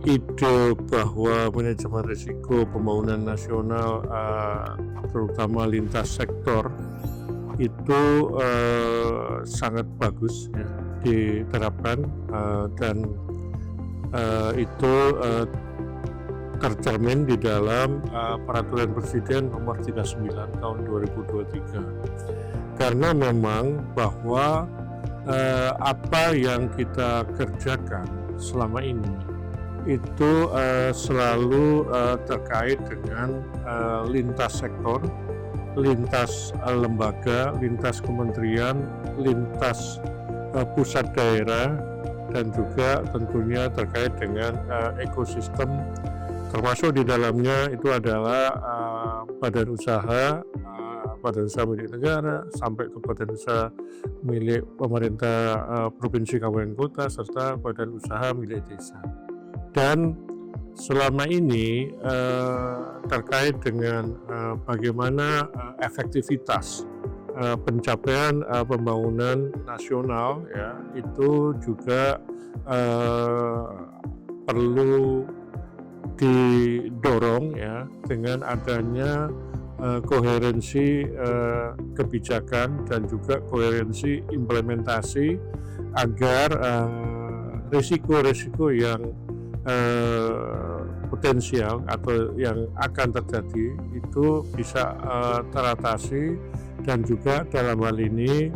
ide bahwa manajemen risiko pembangunan nasional, terutama lintas sektor, itu sangat bagus ya diterapkan, dan itu tercermin di dalam Peraturan Presiden Nomor 39 Tahun 2023. Karena memang bahwa apa yang kita kerjakan selama ini itu selalu terkait dengan lintas sektor, lintas lembaga, lintas kementerian, lintas pusat daerah, dan juga tentunya terkait dengan ekosistem, termasuk di dalamnya itu adalah badan usaha milik negara sampai ke badan usaha milik pemerintah provinsi, kabupaten, kota, serta badan usaha milik desa. Dan selama ini terkait dengan bagaimana efektivitas pencapaian pembangunan nasional ya, itu juga perlu didorong ya dengan adanya koherensi kebijakan dan juga koherensi implementasi agar risiko-risiko yang potensial atau yang akan terjadi itu bisa teratasi, dan juga dalam hal ini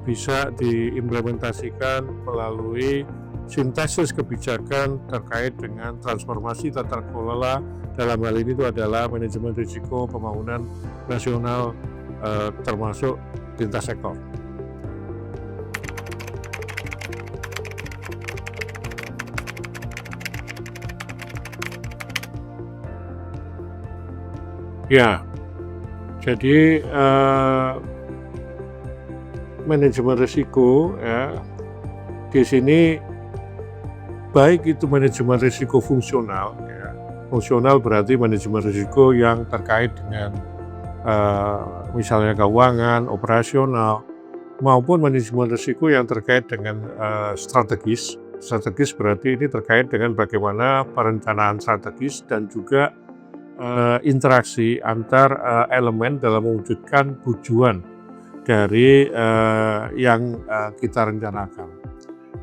bisa diimplementasikan melalui sintesis kebijakan terkait dengan transformasi tata kelola. Dalam hal ini itu adalah manajemen risiko pembangunan nasional, termasuk lintas sektor. Ya, jadi manajemen risiko ya di sini baik itu manajemen risiko fungsional ya. Fungsional berarti manajemen risiko yang terkait dengan misalnya keuangan, operasional, maupun manajemen risiko yang terkait dengan strategis. Strategis berarti ini terkait dengan bagaimana perencanaan strategis dan juga interaksi antar elemen dalam mewujudkan tujuan dari yang kita rencanakan.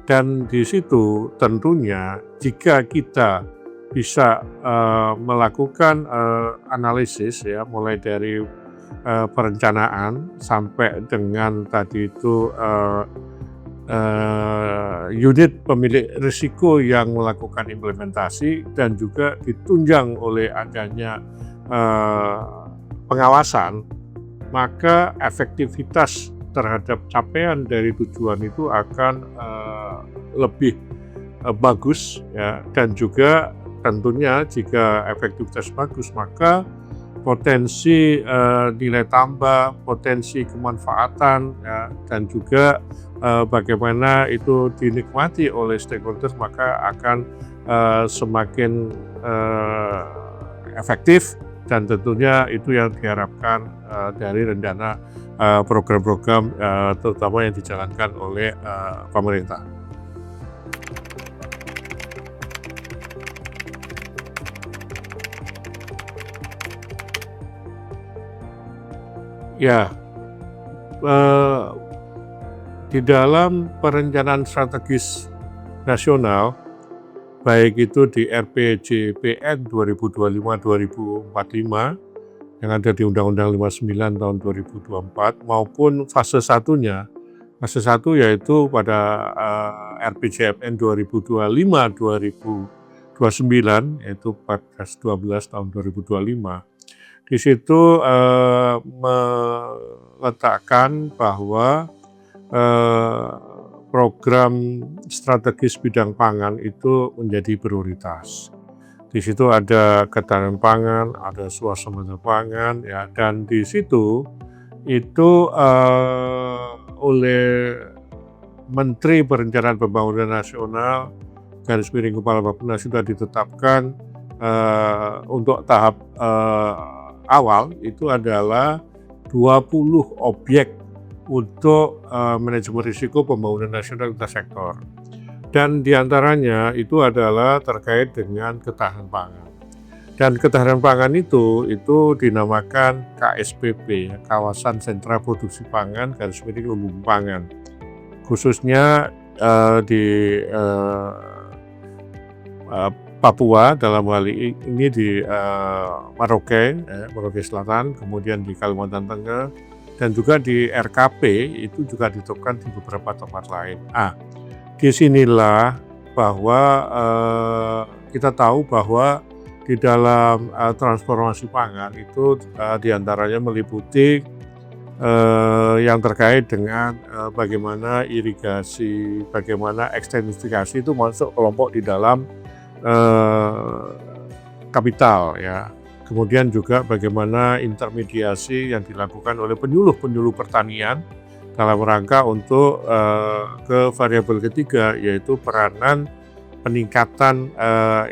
Dan di situ tentunya jika kita bisa melakukan analisis ya, mulai dari perencanaan sampai dengan tadi itu unit pemilik risiko yang melakukan implementasi, dan juga ditunjang oleh adanya pengawasan, maka efektivitas terhadap capaian dari tujuan itu akan lebih bagus ya. Dan juga tentunya jika efektivitas bagus, maka potensi nilai tambah, potensi kemanfaatan ya, dan juga bagaimana itu dinikmati oleh stakeholders, maka akan semakin efektif, dan tentunya itu yang diharapkan dari rencana program-program terutama yang dijalankan oleh pemerintah. Ya, di dalam perencanaan strategis nasional, baik itu di RPJPN 2025-2045 yang ada di Undang-Undang 59 tahun 2024, maupun fase satunya. Fase 1 yaitu pada RPJMN 2025-2029, yaitu 14-12 tahun 2025. Di situ meletakkan bahwa program strategis bidang pangan itu menjadi prioritas. Di situ ada ketahanan pangan, ada swasembada pangan, ya, dan di situ itu oleh Menteri Perencanaan Pembangunan Nasional garis miring Kepala Bappenas sudah ditetapkan untuk tahap awal itu adalah 20 objek untuk manajemen risiko pembangunan nasional lintas sektor. dan diantaranya itu adalah terkait dengan ketahanan pangan. Dan ketahanan pangan itu dinamakan KSPP, Kawasan Sentra Produksi Pangan garis miring lumbung pangan. Khususnya di Papua, dalam hal ini di Merauke, Merauke Selatan, kemudian di Kalimantan Tengah, dan juga di RKP itu juga diterapkan di beberapa tempat lain. Disinilah bahwa kita tahu bahwa di dalam transformasi pangan itu diantaranya meliputi yang terkait dengan bagaimana irigasi, bagaimana ekstensifikasi itu masuk kelompok di dalam kapital ya. Kemudian juga bagaimana intermediasi yang dilakukan oleh penyuluh pertanian dalam rangka untuk ke variabel ketiga, yaitu peranan peningkatan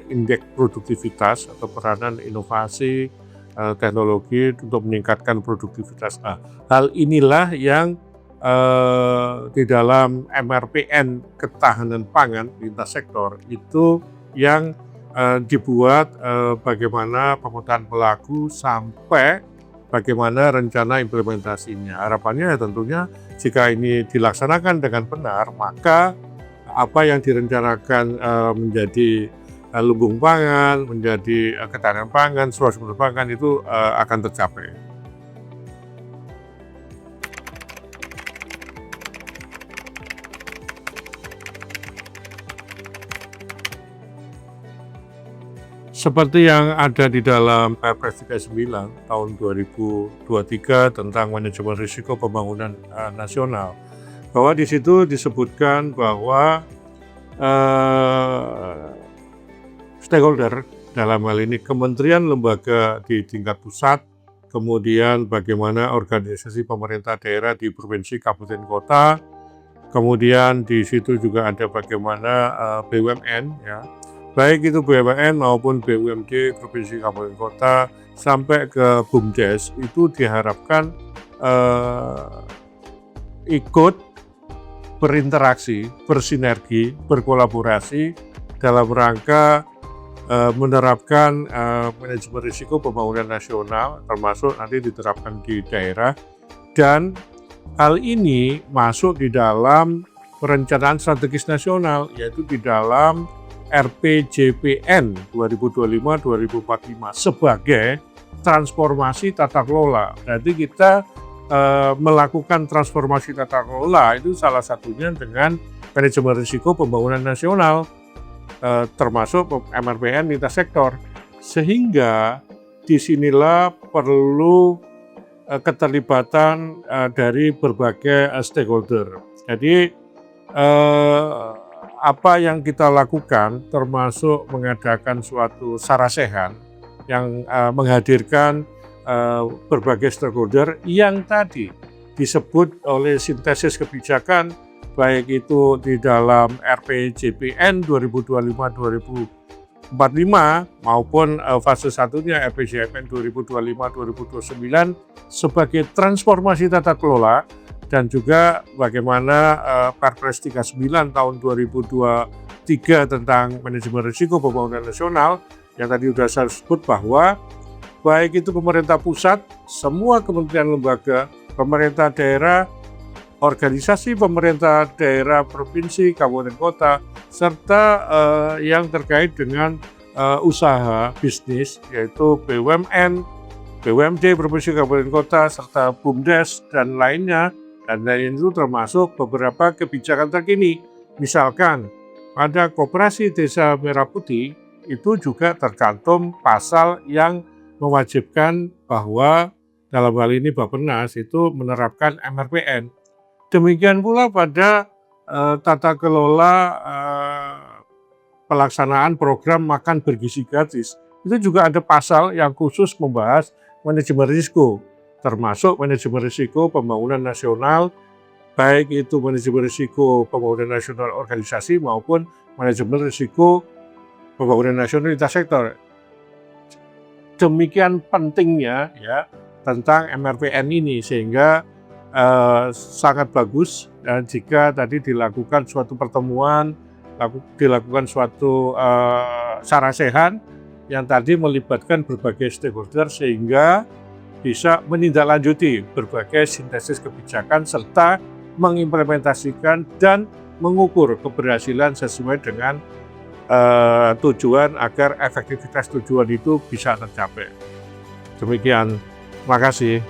indeks produktivitas atau peranan inovasi teknologi untuk meningkatkan produktivitas. Hal inilah yang di dalam MRPN ketahanan pangan lintas sektor itu yang dibuat bagaimana pemetaan pelaku sampai bagaimana rencana implementasinya. Harapannya tentunya jika ini dilaksanakan dengan benar, maka apa yang direncanakan menjadi lumbung pangan, menjadi ketahanan pangan, sumber pangan itu akan tercapai. Seperti yang ada di dalam Perpres 39 tahun 2023 tentang manajemen risiko pembangunan nasional, bahwa di situ disebutkan bahwa stakeholder dalam hal ini kementerian lembaga di tingkat pusat, kemudian bagaimana organisasi pemerintah daerah di provinsi, kabupaten, kota, kemudian di situ juga ada bagaimana BUMN ya, baik itu BUMN maupun BUMD provinsi, kabupaten, kota sampai ke BUMDes, itu diharapkan ikut berinteraksi, bersinergi, berkolaborasi dalam rangka menerapkan manajemen risiko pembangunan nasional, termasuk nanti diterapkan di daerah, dan hal ini masuk di dalam perencanaan strategis nasional, yaitu di dalam RPJPN 2025-2045 sebagai transformasi tata kelola. Jadi kita melakukan transformasi tata kelola itu salah satunya dengan manajemen risiko pembangunan nasional, termasuk MRPN lintas sektor. Sehingga disinilah perlu keterlibatan dari berbagai stakeholder. Jadi apa yang kita lakukan termasuk mengadakan suatu sarasehan yang menghadirkan berbagai stakeholder yang tadi disebut oleh sintesis kebijakan, baik itu di dalam RPJPN 2025-2045 maupun fase satunya RPJPN 2025-2029 sebagai transformasi tata kelola, dan juga bagaimana Perpres 39 tahun 2023 tentang manajemen risiko pembangunan nasional yang tadi sudah saya sebut, bahwa baik itu pemerintah pusat, semua kementerian lembaga, pemerintah daerah, organisasi pemerintah daerah, provinsi, kabupaten, kota, serta yang terkait dengan usaha bisnis, yaitu BUMN, BUMD, provinsi, kabupaten, kota, serta BUMDes, dan lainnya. Dan lain itu termasuk beberapa kebijakan terkini. Misalkan pada Koperasi Desa Merah Putih itu juga tercantum pasal yang mewajibkan bahwa dalam hal ini Bappenas itu menerapkan MRPN. Demikian pula pada tata kelola pelaksanaan program makan bergizi gratis. Itu juga ada pasal yang khusus membahas manajemen risiko, termasuk manajemen risiko pembangunan nasional, baik itu manajemen risiko pembangunan nasional organisasi maupun manajemen risiko pembangunan nasional lintas sektor. Demikian pentingnya ya tentang MRPN ini, sehingga sangat bagus jika tadi dilakukan suatu pertemuan dilakukan suatu sarasehan yang tadi melibatkan berbagai stakeholder sehingga bisa menindaklanjuti berbagai sintesis kebijakan serta mengimplementasikan dan mengukur keberhasilan sesuai dengan tujuan agar efektivitas tujuan itu bisa tercapai. Demikian, terima kasih.